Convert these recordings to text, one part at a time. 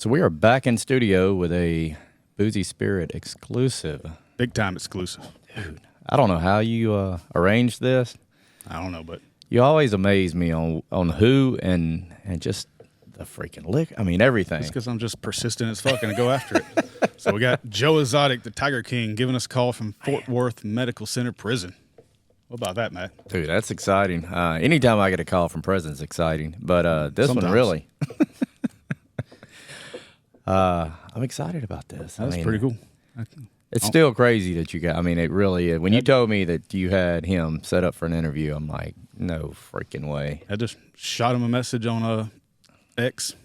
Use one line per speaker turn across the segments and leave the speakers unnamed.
So we are back in studio with a Boozy Spirit exclusive.
Big time exclusive.
Dude, I don't know how you arranged this.
I don't know, but
You always amaze me on who and just the freaking lick. I mean, everything.
it's because I'm just persistent as fuck and I go after it. So we got Joe Exotic, the Tiger King, giving us a call from Fort Worth Medical Center Prison. What about that, Matt?
Dude, that's exciting. Anytime I get a call from prison is exciting, but this
Sometimes.
one really. I'm excited about this.
That's pretty cool.
It's still crazy that you got. I mean, it really is. When you told me that you had him set up for an interview, I'm like, no freaking way.
I just shot him a message on X,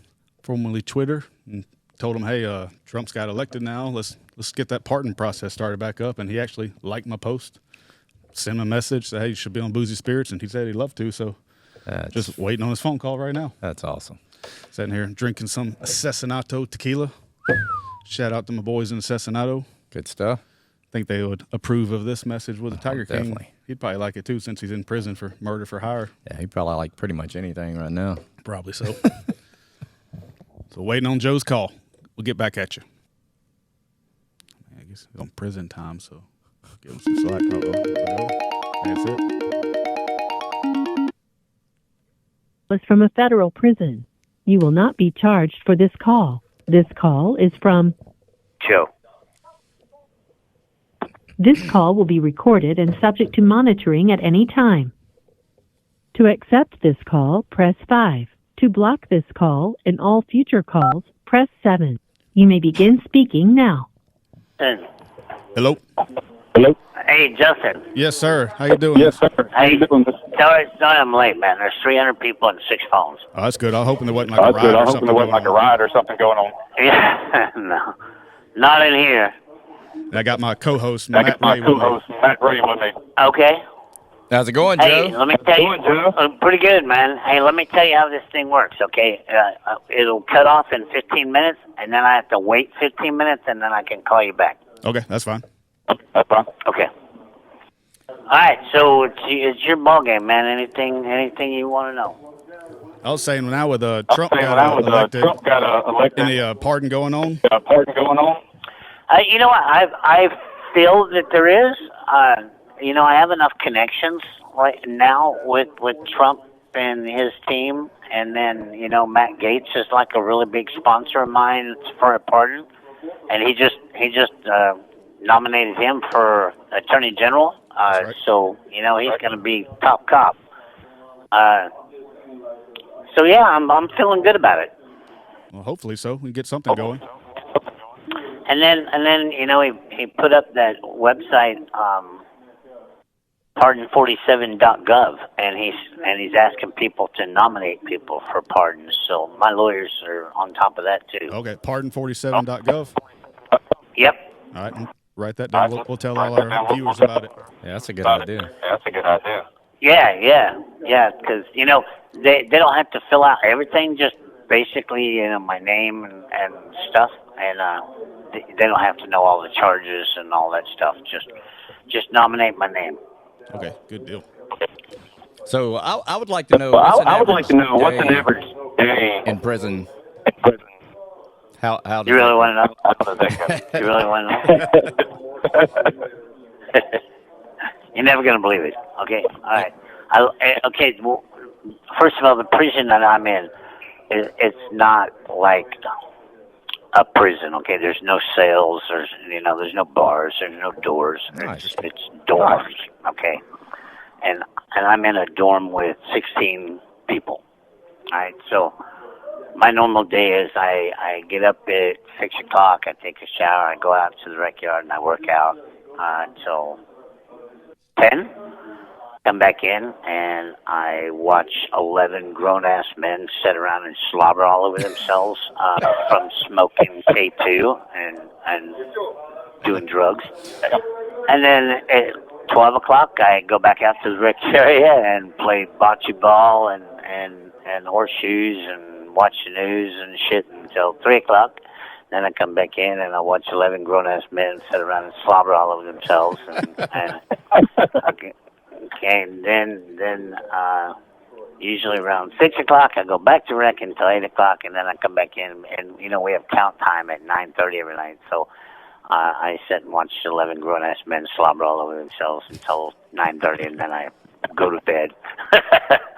formerly Twitter, and told him, "Hey, Trump's got elected now. Let's get that pardon process started back up." And he actually liked my post. Sent him a message, said, "Hey, you should be on Boozy Spirits," and he said he'd love to. So just waiting on his phone call right now.
That's awesome.
Sitting here drinking some Asesinato tequila. Shout out to my boys in Asesinato.
Good stuff.
Think they would approve of this message with the Tiger King.
definitely.
He'd probably like it too, since he's in prison for murder for hire.
Yeah, he probably like pretty much anything right now.
Probably so. So waiting on Joe's call. We'll get back at you. I guess he's on prison time, so give him some slack. That's it.
Was from a federal prison. You will not be charged for this call. This call is from
Joe.
This call will be recorded and subject to monitoring at any time. To accept this call, press 5. To block this call and all future calls, press 7. You may begin speaking now.
Hello.
Hello?
Hey, Justin.
Yes, sir. How you doing?
Yes, sir. How
Hey,
you doing?
sorry I'm late, man. There's 300 people and 6 phones.
Oh, that's good. I was hoping there wasn't like
Oh,
a
that's
riot
good.
or
I'm hoping
something
there wasn't
going
like a
on.
riot or something going on.
Yeah, no. Not in here.
And I got my co-host,
I
Matt
got my
Ray, with me.
co-host, Matt Ray, with me.
Okay.
How's it going,
Hey,
Joe?
let me tell you.
Joe?
Pretty good, man. Hey, let me tell you how this thing works, okay? It'll cut off in 15 minutes, and then I have to wait 15 minutes, and then I can call you back.
Okay, that's fine.
That's fine.
Okay. All right, so it's your ball game, man. Anything you want to know?
I was saying now with Trump
Saying when
got elected,
Trump got elected,
any pardon going on?
pardon going on?
You know what? I feel that there is. I have enough connections right now with Trump and his team, and then Matt Gaetz is like a really big sponsor of mine for a pardon, and he just nominated him for Attorney General.
That's right.
So he's going to be top cop. So yeah, I'm feeling good about it.
Well, hopefully so. We can get something going.
And then he put up that website, pardon47.gov, and he's asking people to nominate people for pardons. So my lawyers are on top of that too.
Okay, pardon47.gov.
Yep.
All right, write that down. We'll tell all our viewers about it.
Yeah, that's a good idea.
That's a good idea.
Yeah. Because they don't have to fill out everything. Just basically my name and stuff, and they don't have to know all the charges and all that stuff. Just nominate my name.
Okay, good deal.
So I would like to know.
Well,
what's an
I would like to know what's an
day
average day
in prison. How does
You really
that-
want to know?
How does that go?
You really want to know? You're never going to believe it. Okay? All right. Okay, well, first of all, the prison that I'm in, it's not like a prison, okay? There's no cells, there's no bars, there's no doors.
Nice.
It's dorms, okay? And I'm in a dorm with 16 people. All right, so my normal day is I get up at 6 o'clock, I take a shower, I go out to the rec yard, and I work out until 10. Come back in, and I watch 11 grown-ass men sit around and slobber all over themselves from smoking K2 and doing drugs. And then at 12 o'clock, I go back out to the rec area and play bocce ball and horseshoes and watch the news and shit until 3 o'clock. Then I come back in and I watch 11 grown-ass men sit around and slobber all over themselves. And then Usually around 6 o'clock, I go back to rec until 8 o'clock, and then I come back in, and, we have count time at 9:30 every night. So I sit and watch 11 grown-ass men slobber all over themselves until 9:30, and then I go to bed.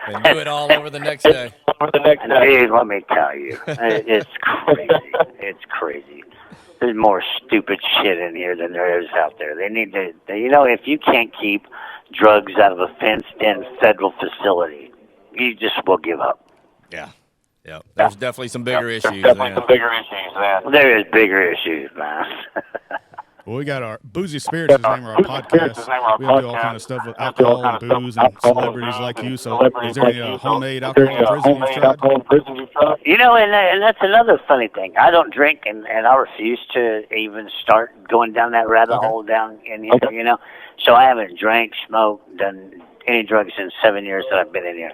And do it all over the next day.
And dude, let me tell you, it's crazy. It's crazy. There's more stupid shit in here than there is out there. They need to, if you can't keep drugs out of a fenced-in federal facility, you just will give up.
Yeah. Yeah. There's definitely some bigger issues.
Definitely some bigger issues, man.
There is bigger issues, man.
Well, we got our Boozy Spirits is the name of our podcast. We do all kind of stuff with alcohol and booze and celebrities like you. So is there any homemade alcohol in prison you've tried?
And that's another funny thing. I don't drink, and I refuse to even start going down that rabbit hole down in here, So I haven't drank, smoked, done any drugs in 7 years that I've been in here.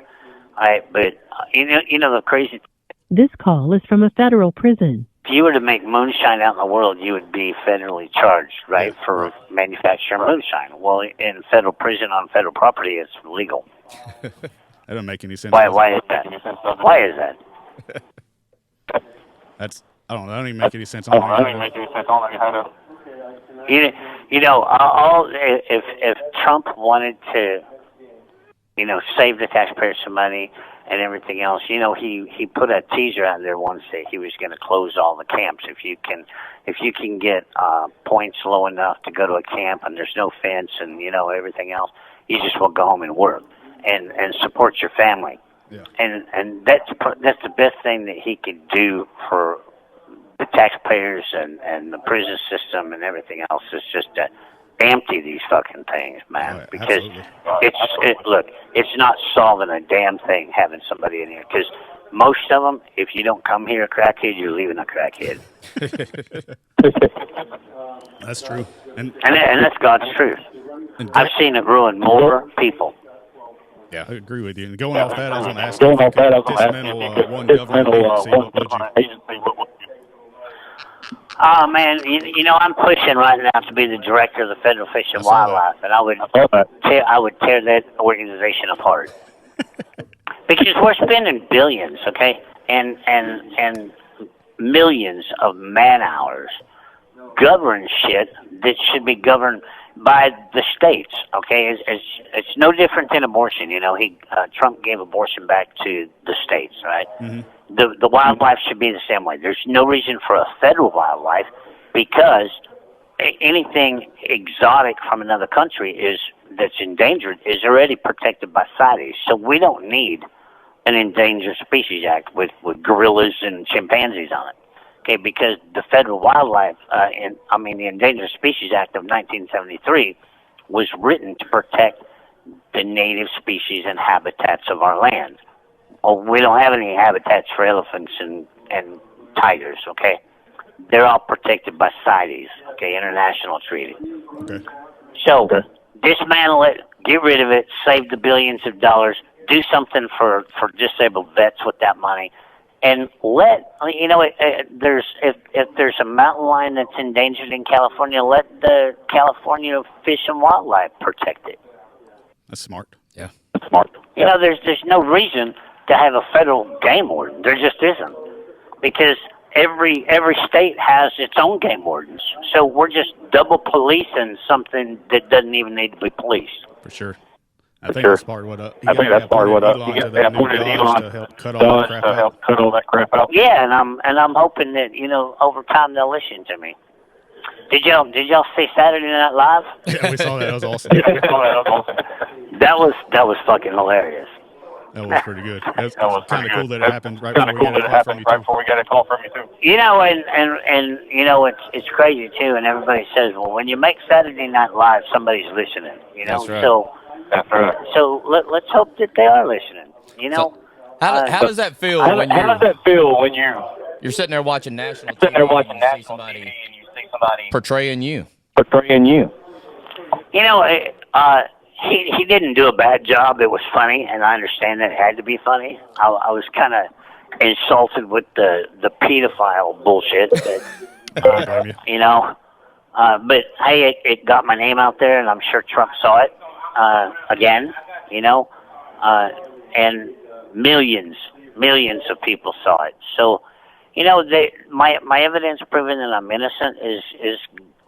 All right, but, the crazy.
This call is from a federal prison.
If you were to make moonshine out in the world, you would be federally charged, right, for manufacturing moonshine. Well, in federal prison on federal property, it's legal.
That doesn't make any sense.
Why is that? Why is that?
I don't know. That doesn't even make any sense.
If Trump wanted to, save the taxpayers some money and everything else, he put a teaser out there once that he was going to close all the camps. If you can get points low enough to go to a camp and there's no fence and everything else, you just will go home and work and support your family.
Yeah.
And that's the best thing that he could do for the taxpayers and the prison system and everything else is just to empty these fucking things, man.
Right,
because it's not solving a damn thing having somebody in here. Because most of them, if you don't come here a crackhead, you're leaving a crackhead.
That's true. And
that's God's truth. I've seen it ruin more people.
Yeah, I agree with you. And going off that, I was going to ask you if you could dismantle one government agency, what would you?
Oh man, I'm pushing right now to be the director of the Federal Fish and Wildlife, and I would tear that organization apart because we're spending billions, okay, and millions of man hours govern shit that should be governed by the states, okay? It's no different than abortion. Trump gave abortion back to the states, right? Mm-hmm. The wildlife should be the same way. There's no reason for a federal wildlife because anything exotic from another country that's endangered is already protected by CITES. So we don't need an Endangered Species Act with gorillas and chimpanzees on it. Okay, because the Federal Wildlife, the Endangered Species Act of 1973 was written to protect the native species and habitats of our land. Oh, we don't have any habitats for elephants and tigers, okay? They're all protected by CITES, okay, international treaty.
Okay.
So, dismantle it, get rid of it, save the billions of dollars, do something for disabled vets with that money, and if there's a mountain lion that's endangered in California, let the California Fish and Wildlife protect it.
That's smart.
Yeah.
That's smart.
There's no reason to have a federal game warden. There just isn't. Because every state has its own game wardens. So we're just double policing something that doesn't even need to be policed.
For sure. I think that's part of what Elon to help cut all that crap out.
Yeah, and I'm hoping that over time they'll listen to me. Did y'all see Saturday Night Live?
Yeah, we saw that. That was awesome.
That was fucking hilarious.
That was pretty good. That was kind of cool that it happened right before we got a call from you too.
It's crazy too. And everybody says, well, when you make Saturday Night Live, somebody's listening.
That's right.
That's right.
So let's hope that they are listening.
So how does that feel when you're sitting there watching national TV and you see somebody portraying you?
He didn't do a bad job. It was funny, and I understand that it had to be funny. I was kind of insulted with the pedophile bullshit. But, but hey, it got my name out there, and I'm sure Trump saw it again. And millions of people saw it. So, my evidence proving that I'm innocent is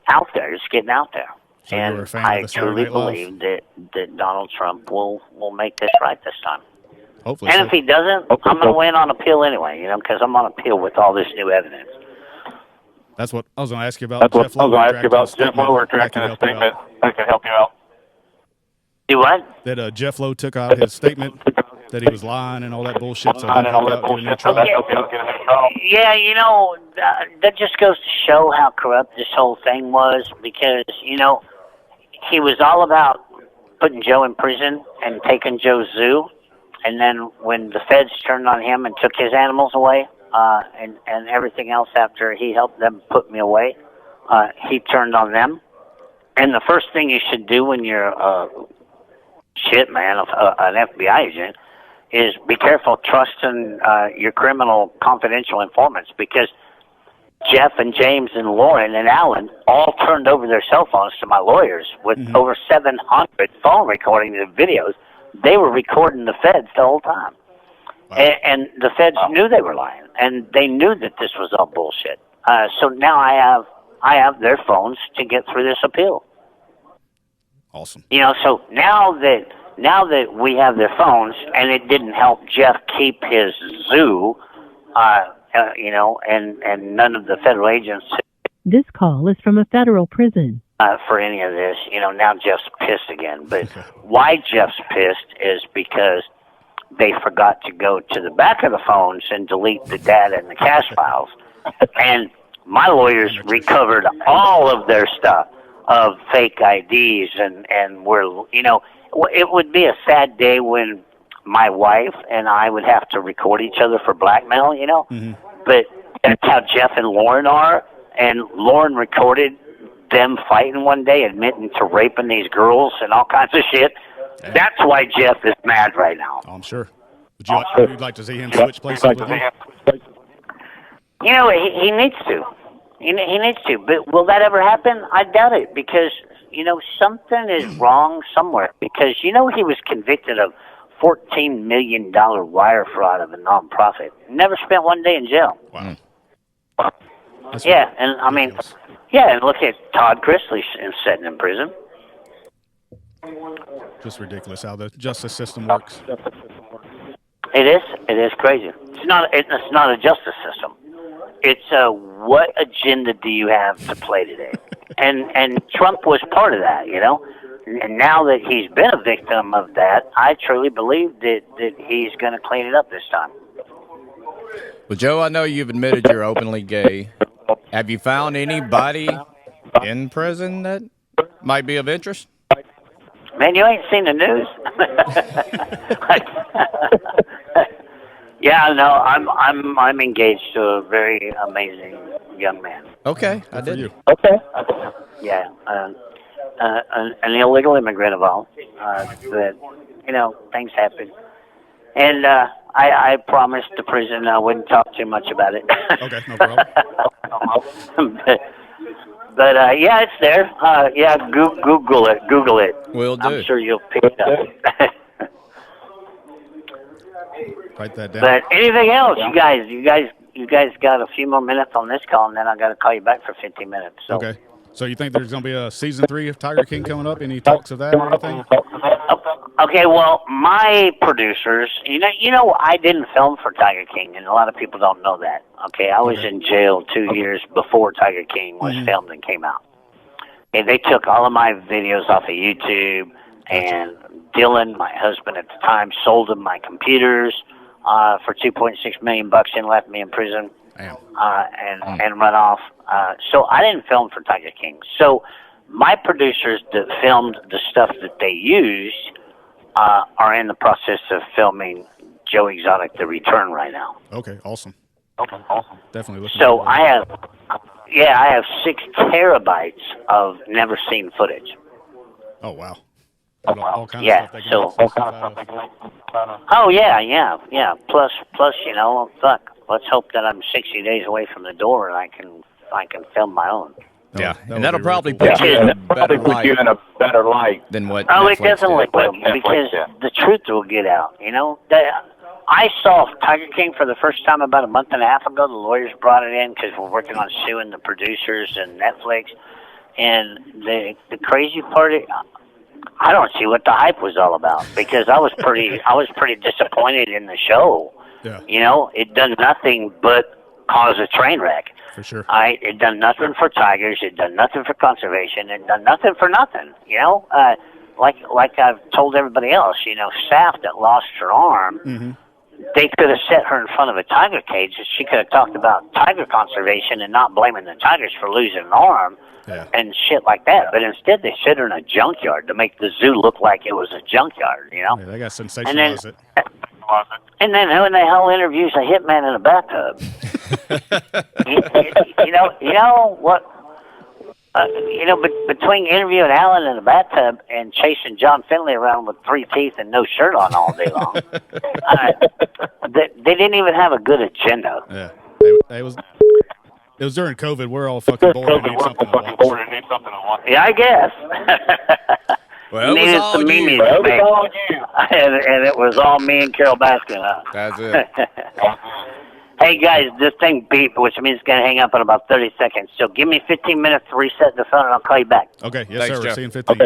out there. It's getting out there.
So you're a
And
fan
I
of the
truly
Saturday Night Live?
believe that Donald Trump will make this right this time.
Hopefully.
And
so.
if he doesn't, I'm going to win on appeal anyway, because I'm on appeal with all this new evidence.
That's what I was going to ask you about. Jeff Lowe
retracting a statement that could help you out.
Do what?
That Jeff Lowe took out his statement that he was lying and all that bullshit. So that helped out get a new trial.
Yeah, that just goes to show how corrupt this whole thing was, because, he was all about putting Joe in prison and taking Joe's zoo, and then when the feds turned on him and took his animals away, and everything else after he helped them put me away, he turned on them. And the first thing you should do when you're an FBI agent, is be careful trusting your criminal confidential informants, because Jeff and James and Lauren and Alan all turned over their cell phones to my lawyers with over 700 phone recordings of videos. They were recording the feds the whole time. Wow. And the feds knew they were lying, and they knew that this was all bullshit. So now I have their phones to get through this appeal.
Awesome.
So now that we have their phones, and it didn't help Jeff keep his zoo, and none of the federal agents.
This call is from a federal prison.
For any of this, now Jeff's pissed again. But why Jeff's pissed is because they forgot to go to the back of the phones and delete the data and the cache files. And my lawyers recovered all of their stuff of fake IDs, and it would be a sad day when my wife and I would have to record each other for blackmail, But that's how Jeff and Lauren are, and Lauren recorded them fighting one day, admitting to raping these girls and all kinds of shit. Damn. That's why Jeff is mad right now.
Oh, I'm sure. Would you like to see him switch places with you?
He needs to. He needs to. But will that ever happen? I doubt it, because, something is wrong somewhere. Because, he was convicted of $14 million wire fraud of a nonprofit. Never spent one day in jail.
Wow.
Yeah, and I mean, and look at Todd Chrisley sitting in prison.
Just ridiculous how the justice system works.
It is crazy. It's not a justice system. It's what agenda do you have to play today? And Trump was part of that, And now that he's been a victim of that, I truly believe that he's going to clean it up this time.
Well, Joe, I know you've admitted you're openly gay. Have you found anybody in prison that might be of interest?
Man, you ain't seen the news. Yeah, no, I'm engaged to a very amazing young man.
Okay, I did. You.
Okay. Yeah, an illegal immigrant of all. That things happen, and I promised the prison I wouldn't talk too much about it.
Okay, no problem.
But yeah, it's there. Google it.
Will do.
I'm sure you'll pick it up.
Write that down.
But anything else, you guys got a few more minutes on this call, and then I got to call you back for 15 minutes. So.
Okay. So you think there's going to be a season 3 of Tiger King coming up? Any talks of that or anything?
Okay, well, my producers, I didn't film for Tiger King, and a lot of people don't know that. Okay, I was in jail 2 years before Tiger King was filmed and came out. And they took all of my videos off of YouTube, and Dylan, my husband at the time, sold him my computers for $2.6 million and left me in prison. And run off. So I didn't film for Tiger King. So my producers that filmed the stuff that they used are in the process of filming Joe Exotic: The Return right now.
Okay, awesome. Definitely looking.
So I have 6 terabytes of never seen footage.
Oh wow. All kinds of stuff they can
Oh yeah. Plus, fuck. Let's hope that I'm 60 days away from the door and I can film my own.
Yeah, and that'll probably put you in a better light than what.
Oh, it definitely will, because the truth will get out. I saw Tiger King for the first time about a month and a half ago. The lawyers brought it in because we're working on suing the producers and Netflix. And the crazy part, I don't see what the hype was all about because I was pretty disappointed in the show.
Yeah.
You know, it done nothing but cause a train wreck.
For sure.
It done nothing for tigers. It done nothing for conservation. It done nothing for nothing. You know, like I've told everybody else. You know, Saf that lost her arm.
Mm-hmm.
They could have set her in front of a tiger cage. She could have talked about tiger conservation and not blaming the tigers for losing an arm and shit like that. But instead, they set her in a junkyard to make the zoo look like it was a junkyard. You know,
Yeah, they got sensationalized it.
and then who in the hell interviews a hitman in a bathtub? you know what? Between interviewing Alan in the bathtub and chasing John Finley around with 3 teeth and no shirt on all day long, they didn't even have a good agenda.
Yeah, it was during COVID. We're all fucking bored and need something to watch.
Yeah, I guess.
Well, it was
Needed
all
some
you.
memes, and it was all me and Carol Baskin. Huh?
That's it.
Hey guys, this thing beeped, which means it's gonna hang up in about 30 seconds. So give me 15 minutes to reset the phone, and I'll call you back.
Okay, yes,
Thanks,
sir.
Jeff.
We're seeing 15.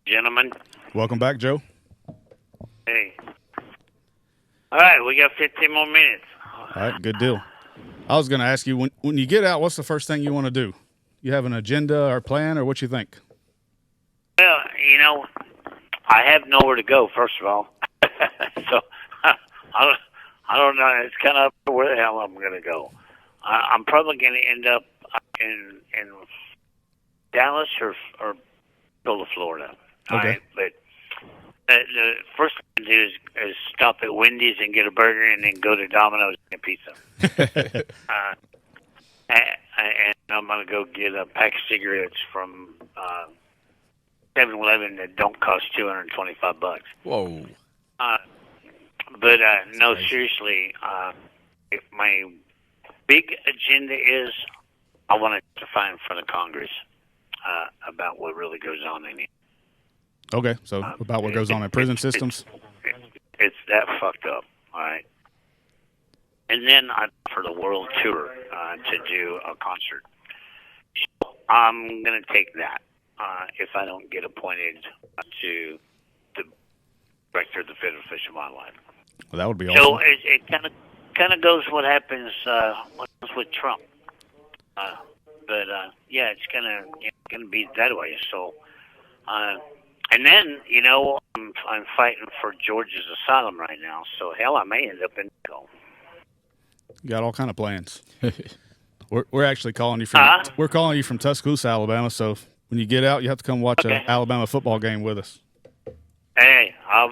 Gentlemen.
Welcome back, Joe.
Hey. All right, we got 15 more minutes.
All right, good deal. I was going to ask you, when you get out, what's the first thing you want to do? You have an agenda or plan, or what you think?
Well, you know, I have nowhere to go, first of all. So I don't know. It's kind of up to where the hell I'm going to go. I'm probably going to end up in Dallas or go to Florida.
Okay.
All right? But the first thing to do is stop at Wendy's and get a burger and then go to Domino's and get pizza. And I'm going to go get a pack of cigarettes from 7-Eleven that don't cost $225.
Whoa.
But no, seriously, my big agenda is I want to testify in front of Congress about what really goes on in here.
Okay, so about what goes on in prison systems?
It's that fucked up, all right? And then for the world tour to do a concert. So I'm going to take that if I don't get appointed to the director of the Federal Fish and Wildlife.
Well, that would be
So
awesome.
it kind of goes what happens with Trump. But yeah, it's gonna be that way. So, and then you know I'm fighting for George's asylum right now. So hell, I may end up in jail.
You got all kind of plans. We're actually calling you from we're calling you from Tuscaloosa, Alabama. So when you get out, you have to come watch an Alabama football game with us.
Hey, I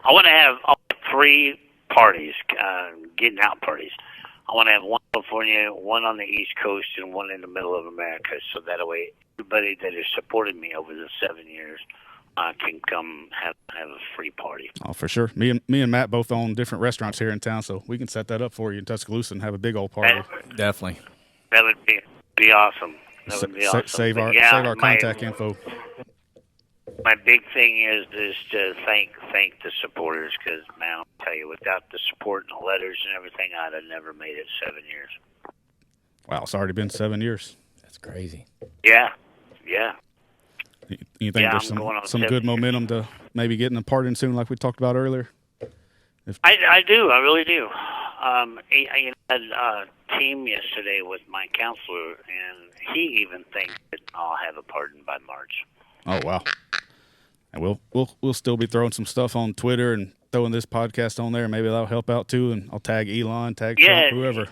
want to have 3 parties, getting out parties. I want to have one in California, one on the East Coast, and one in the middle of America. So that way, everybody that has supported me over the 7 years can come have a free party.
Oh, for sure. Me and Matt both own different restaurants here in town, so we can set that up for you in Tuscaloosa and have a big old party.
Definitely.
That would be awesome. That would be awesome.
Save our contact info.
My big thing is to thank the supporters, because man, I'll tell you, without the support and the letters and everything, I'd have never made it 7 years.
Wow, it's already been 7 years.
That's crazy.
Yeah.
You think there's some good momentum to maybe getting a part in soon, like we talked about earlier?
I do. I really do. I had a team yesterday with my counselor, and he even thinks that I'll have a pardon by March.
Oh wow! And we'll still be throwing some stuff on Twitter and throwing this podcast on there. Maybe that'll help out too. And I'll tag Elon, tag Trump, whoever.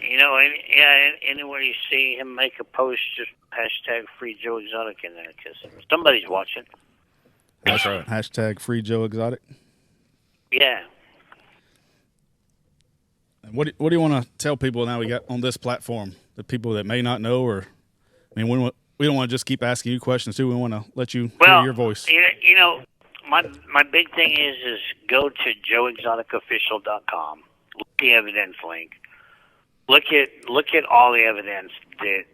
Anywhere you see him make a post, just hashtag Free Joe Exotic in there, because somebody's watching.
That's right. Hashtag Free Joe Exotic.
Yeah.
And what do you want to tell people now we got on this platform? The people that may not know, or I mean, we don't want to just keep asking you questions too. We want to let you hear your voice.
You know, my big thing is go to joeexoticofficial.com. Look at the evidence link. Look at all the evidence that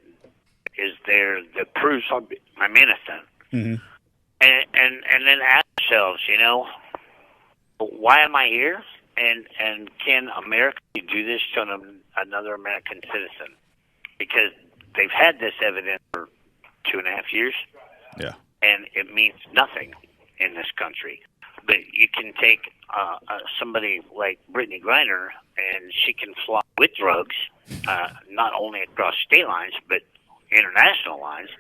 is there that proves I'm innocent.
Mm-hmm.
And then ask yourselves, you know, why am I here? And can America do this to another American citizen? Because they've had this evidence for 2.5 years.
Yeah.
And it means nothing in this country. But you can take somebody like Brittany Griner, and she can fly with drugs, not only across state lines, but international lines,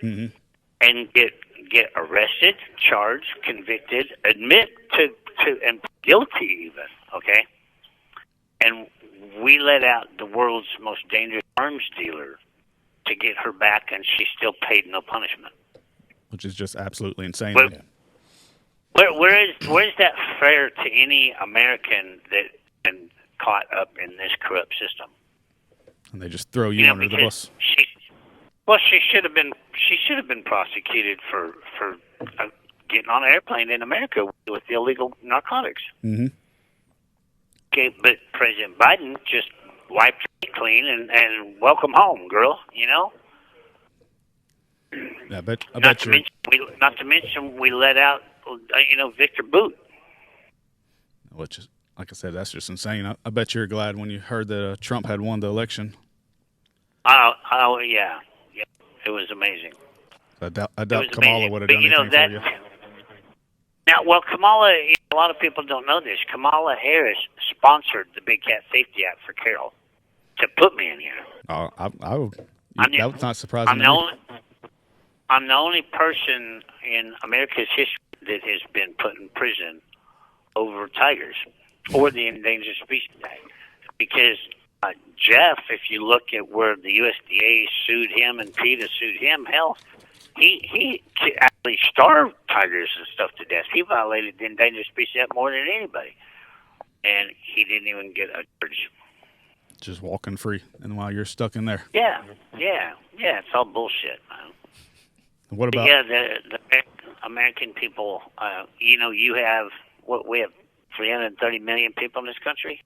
and get arrested, charged, convicted, admit to and guilty even, okay? And we let out the world's most dangerous arms dealer to get her back, and she still paid no punishment.
Which is just absolutely insane.
Where is that fair to any American that been caught up in this corrupt system?
And they just throw you under the bus.
She should have been prosecuted for getting on an airplane in America with illegal narcotics.
Mm-hmm.
Okay, but President Biden just wiped it clean and welcome home, girl. You know.
Yeah,
Not to mention we let out, Victor Boot.
Which is, like I said, that's just insane. I bet you're glad when you heard that Trump had won the election.
Oh yeah, it was amazing.
I doubt Kamala would have done anything for you.
Now, well, Kamala, a lot of people don't know this. Kamala Harris sponsored the Big Cat Safety Act for Carol to put me in here.
That was not surprising.
I'm the only person in America's history that has been put in prison over tigers or the Endangered Species Act. Because Jeff, if you look at where the USDA sued him and PETA sued him, hell, he actually starved tigers and stuff to death. He violated the Endangered Species Act more than anybody. And he didn't even get a charge.
Just walking free, and while you're stuck in there.
Yeah, it's all bullshit, man.
What about?
Yeah, the American people. You have we have 330 million people in this country,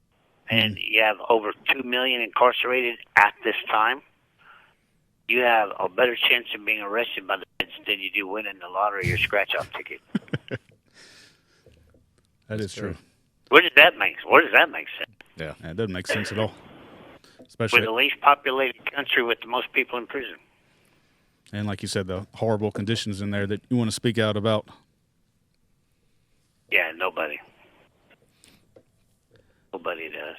and you have over 2 million incarcerated at this time. You have a better chance of being arrested by the feds than you do winning the lottery or scratch-off ticket.
That is true.
Where does that make sense?
Yeah, it doesn't make sense at all. Especially
we're the least populated country with the most people in prison.
And like you said, the horrible conditions in there that you want to speak out about.
Yeah, nobody. Nobody does.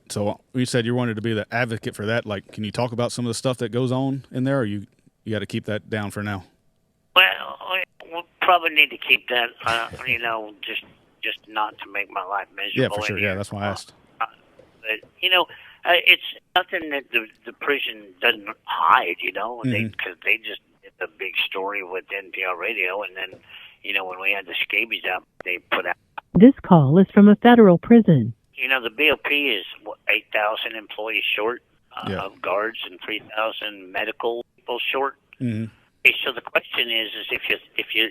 So you said you wanted to be the advocate for that. Like, can you talk about some of the stuff that goes on in there, or you got to keep that down for now?
Well, we'll probably need to keep that, just not to make my life miserable.
Yeah, for sure. Yeah, that's why I asked.
But, it's nothing that the prison doesn't hide, because they just did a big story with NPR Radio, and then, when we had the scabies out, they put out.
This call is from a federal prison.
The BOP is 8,000 employees short of guards and 3,000 medical people short.
Mm-hmm.
Okay, so the question is if you're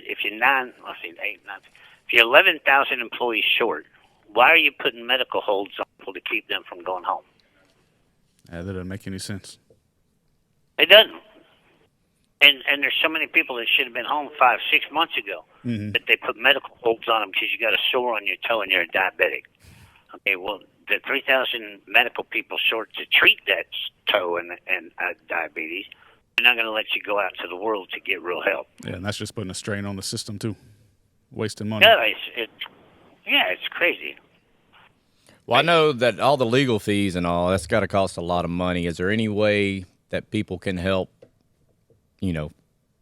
11,000 employees short, why are you putting medical holds on people to keep them from going home?
Yeah, that doesn't make any sense.
It doesn't. And there's so many people that should have been home 5-6 months ago that they put medical holds on them because you got a sore on your toe and you're a diabetic. Okay, well, the 3,000 medical people short to treat that toe and diabetes, they're not going to let you go out to the world to get real help.
Yeah, and that's just putting a strain on the system, too. Wasting money.
Yeah, it's crazy.
Well, I know that all the legal fees and all, that's got to cost a lot of money. Is there any way that people can help,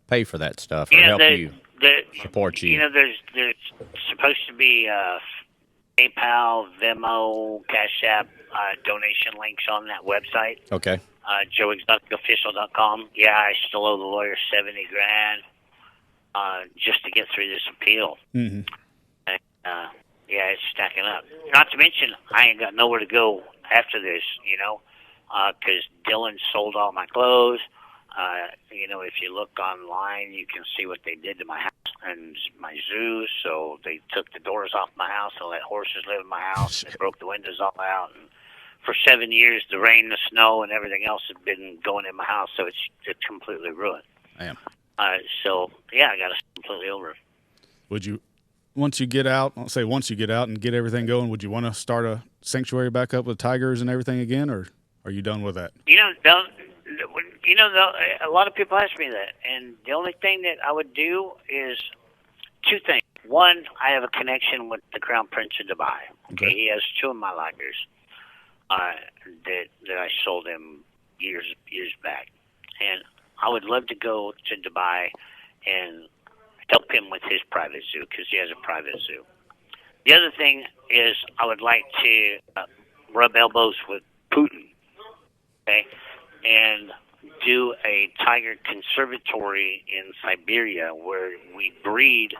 pay for that stuff or help you, support you?
There's supposed to be PayPal, Venmo, Cash App donation links on that website.
Okay.
JoeExoticOfficial.com. Yeah, I still owe the lawyer $70,000 just to get through this appeal.
Mm-hmm.
And, it's stacking up. Not to mention, I ain't got nowhere to go after this, because Dylan sold all my clothes. If you look online, you can see what they did to my house and my zoo. So they took the doors off my house and let horses live in my house. They broke the windows all out. And for 7 years, the rain, the snow, and everything else had been going in my house. So it's completely ruined.
Damn.
I got it completely over.
Would once you get out, I'll say once you get out and get everything going, would you want to start a sanctuary back up with tigers and everything again, or are you done with that?
A lot of people ask me that, and the only thing that I would do is two things. One, I have a connection with the Crown Prince of Dubai. Okay, he has two of my lighters that I sold him years back, and I would love to go to Dubai and help him with his private zoo because he has a private zoo. The other thing is I would like to rub elbows with Putin, okay, and do a tiger conservatory in Siberia where we breed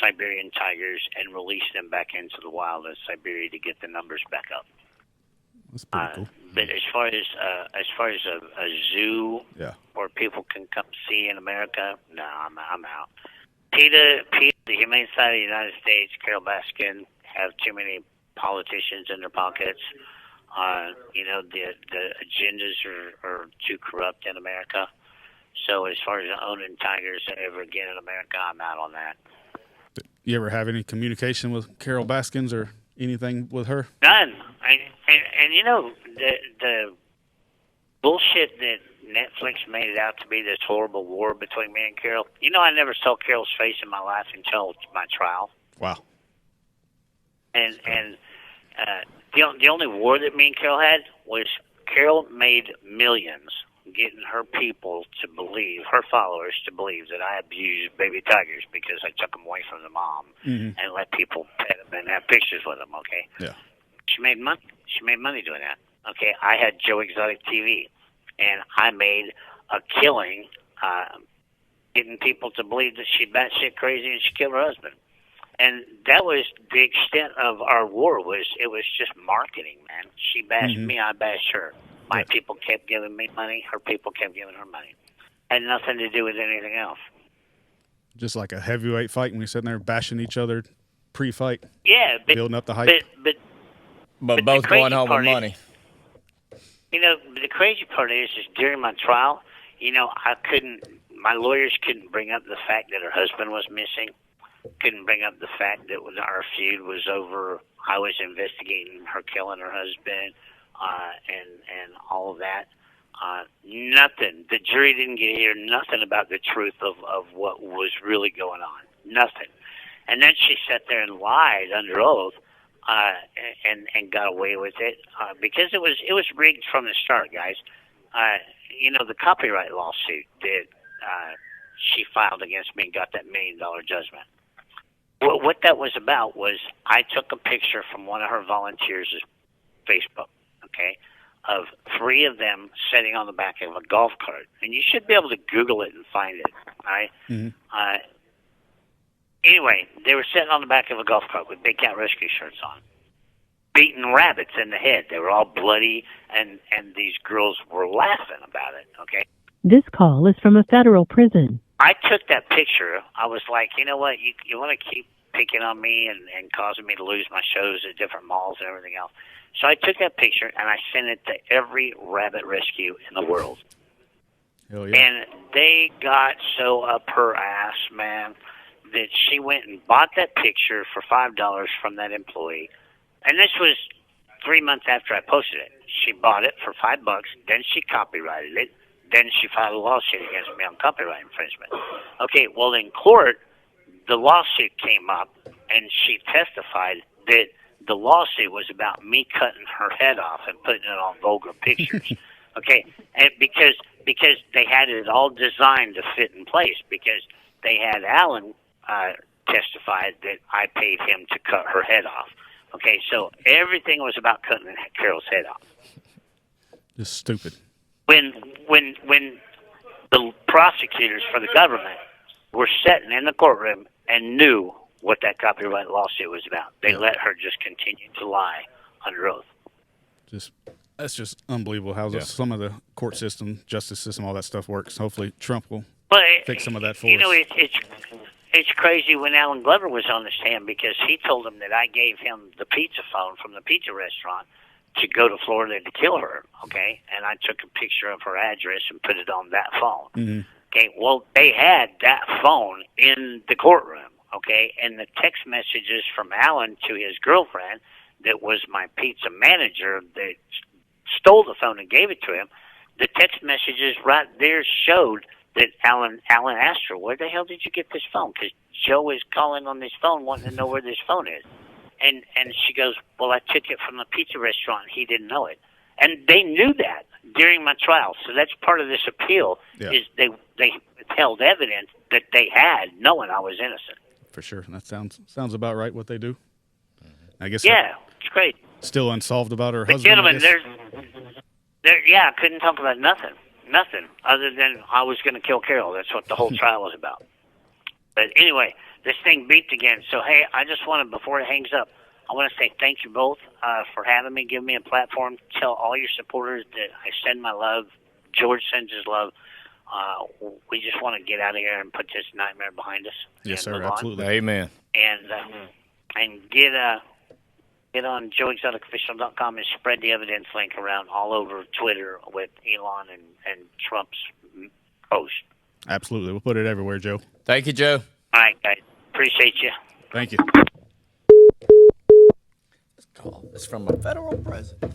Siberian tigers and release them back into the wild of Siberia to get the numbers back up.
That's pretty cool.
But as far as a zoo where people can come see in America, no, I'm out. PETA, the Humane Society of the United States, Carol Baskin have too many politicians in their pockets. The agendas are too corrupt in America. So as far as owning tigers ever again in America, I'm out on that.
You ever have any communication with Carol Baskins or anything with her?
None. The bullshit that Netflix made it out to be this horrible war between me and Carol. I never saw Carol's face in my life until my trial.
Wow.
And the only war that me and Carol had was Carol made millions getting her people to believe, her followers to believe that I abused baby tigers because I took them away from the mom and let people pet them and have pictures with them, okay?
Yeah.
She made money. She made money doing that, okay? I had Joe Exotic TV, and I made a killing getting people to believe that she batshit crazy and she killed her husband. And that was the extent of our war. It was just marketing, man. She bashed me, I bashed her. My people kept giving me money. Her people kept giving her money. Had nothing to do with anything else.
Just like a heavyweight fight when you're sitting there bashing each other pre-fight.
Yeah,
building up the hype.
But both going home with money.
The crazy part is during my trial, my lawyers couldn't bring up the fact that her husband was missing. Couldn't bring up the fact that when our feud was over, I was investigating her killing her husband, and all of that. Nothing. The jury didn't get to hear nothing about the truth of what was really going on. Nothing. And then she sat there and lied under oath, and got away with it because it was rigged from the start, guys. The copyright lawsuit that she filed against me and got that $1 million judgment. What that was about was I took a picture from one of her volunteers' Facebook, okay, of 3 of them sitting on the back of a golf cart. And you should be able to Google it and find it, all right? Anyway, they were sitting on the back of a golf cart with Big Cat Rescue shirts on, beating rabbits in the head. They were all bloody, and these girls were laughing about it, okay?
This call is from a federal prison.
I took that picture. I was like, you know what? You want to keep picking on me and causing me to lose my shows at different malls and everything else. So I took that picture and I sent it to every rabbit rescue in the world.
Hell yeah.
And they got so up her ass, man, that she went and bought that picture for $5 from that employee. And this was 3 months after I posted it. She bought it for $5. Then she copyrighted it. Then she filed a lawsuit against me on copyright infringement. Okay, well, in court, the lawsuit came up, and she testified that the lawsuit was about me cutting her head off and putting it on vulgar pictures. Okay, and because they had it all designed to fit in place, because they had Alan testified that I paid him to cut her head off. Okay, so everything was about cutting Carol's head off.
Just stupid.
When the prosecutors for the government were sitting in the courtroom and knew what that copyright lawsuit was about, they let her just continue to lie under oath.
That's just unbelievable how some of the court system, justice system, all that stuff works. Hopefully Trump will fix some of that for us.
It's crazy when Alan Glover was on the stand, because he told him that I gave him the pizza phone from the pizza restaurant to go to Florida to kill her, okay? And I took a picture of her address and put it on that phone. Okay, well, they had that phone in the courtroom, okay? And the text messages from Alan to his girlfriend, that was my pizza manager, that stole the phone and gave it to him. The text messages right there showed that Alan asked her, "Where the hell did you get this phone?" Because Joe is calling on this phone, wanting to know where this phone is. And she goes, "Well, I took it from the pizza restaurant. He didn't know it." And they knew that during my trial. So that's part of this appeal, is they withheld evidence that they had, knowing I was innocent.
For sure. That sounds about right, what they do. I guess.
Yeah, it's great.
Still unsolved about her
But
husband.
gentlemen, I couldn't talk about nothing other than I was going to kill Carol. That's what the whole trial was about. But anyway, this thing beeped again. So, hey, I just want to, before it hangs up, I want to say thank you both for having me, giving me a platform. Tell all your supporters that I send my love. George sends his love. We just want to get out of here and put this nightmare behind us.
Yes, sir,
move on.
absolutely.
Amen.
And get on JoeExoticOfficial.com and spread the evidence link around all over Twitter with Elon and Trump's post.
Absolutely. We'll put it everywhere, Joe.
Thank you, Joe.
All right, guys. Appreciate you.
Thank you.
This call is from a federal president.